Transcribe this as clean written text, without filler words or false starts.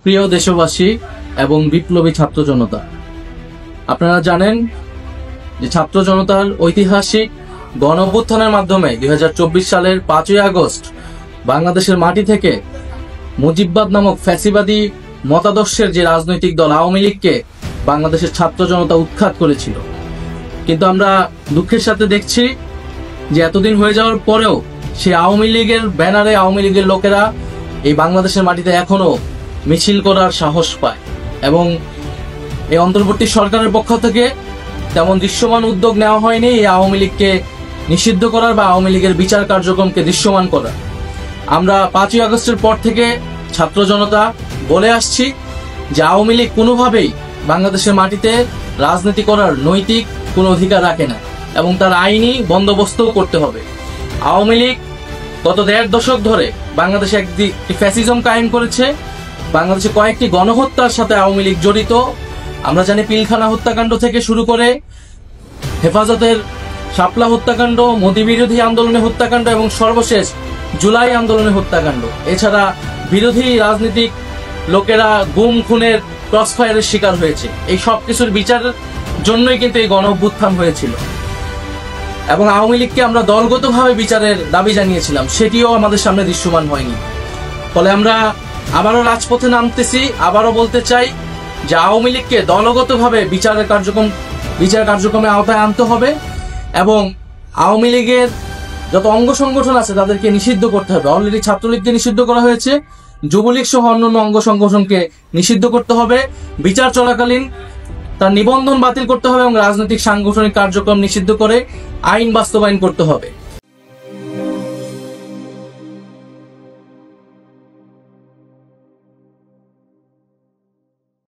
প্রিয় দেশবাসী এবং বিপ্লবী ছাত্র জনতা, আপনারা জানেন যে ছাত্র জনতার ঐতিহাসিক গণ অভ্যুত্থানের মাধ্যমে 2024 সালের 5ই আগস্ট বাংলাদেশের মাটি থেকে মুজিববাদ নামক ফ্যাসিবাদী মতাদর্শের যে রাজনৈতিক দল আওয়ামী লীগকে বাংলাদেশের ছাত্র জনতা উৎখাত করেছিল। কিন্তু আমরা দুঃখের সাথে দেখছি যে এতদিন হয়ে যাওয়ার পরেও সেই আওয়ামী লীগের ব্যানারে আওয়ামী লীগের লোকেরা এই বাংলাদেশের মাটিতে এখনো মিছিল করার সাহস পায় এবং এই অন্তর্বর্তী সরকারের পক্ষ থেকে তেমন দৃশ্যমান উদ্যোগ নেওয়া হয়নি এই আওয়ামী লীগকে নিষিদ্ধ করার বা আওয়ামী লীগের বিচার কার্যক্রমকে দৃশ্যমান করার। আমরা 5ই আগস্টের পর থেকে ছাত্র জনতা বলে আসছি যে আওয়ামী লীগ কোনোভাবেই বাংলাদেশের মাটিতে রাজনীতি করার নৈতিক কোনো অধিকার রাখে না এবং তার আইনি বন্দোবস্তও করতে হবে। আওয়ামী লীগ গত 1.5 দশক ধরে বাংলাদেশে একটি ফ্যাসিজম কায়েম করেছে। বাংলাদেশে কয়েকটি গণহত্যার সাথে আওয়ামী লীগ জড়িত। আমরা জানি পিলখানা হত্যাকাণ্ড থেকে শুরু করে হেফাজতের শাপলা হত্যাকাণ্ড, মোদি বিরোধী আন্দোলনের হত্যাকাণ্ড এবং সর্বশেষ জুলাই আন্দোলনের হত্যাকাণ্ড। এছাড়া বিরোধী রাজনীতিক লোকেরা গুম খুনের ক্রসফায়ারের শিকার হয়েছে। এই সব কিছুর বিচারের জন্যই কিন্তু এই গণ অভ্যুত্থান হয়েছিল এবং আওয়ামী লীগকে আমরা দলগতভাবে বিচারের দাবি জানিয়েছিলাম, সেটিও আমাদের সামনে দৃশ্যমান হয়নি। ফলে আমরা আবারও রাজপথে নামতেছি। আবারও বলতে চাই যে আওয়ামী লীগকে দলগতভাবে বিচার কার্যক্রমে আওতায় আনতে হবে এবং আওয়ামী লীগের যত অঙ্গ সংগঠন আছে তাদেরকে নিষিদ্ধ করতে হবে। অলরেডি ছাত্রলীগকে নিষিদ্ধ করা হয়েছে, যুবলীগ সহ অন্যান্য অঙ্গ সংগঠনকে নিষিদ্ধ করতে হবে। বিচার চলাকালীন তার নিবন্ধন বাতিল করতে হবে এবং রাজনৈতিক সাংগঠনিক কার্যক্রম নিষিদ্ধ করে আইন বাস্তবায়ন করতে হবে।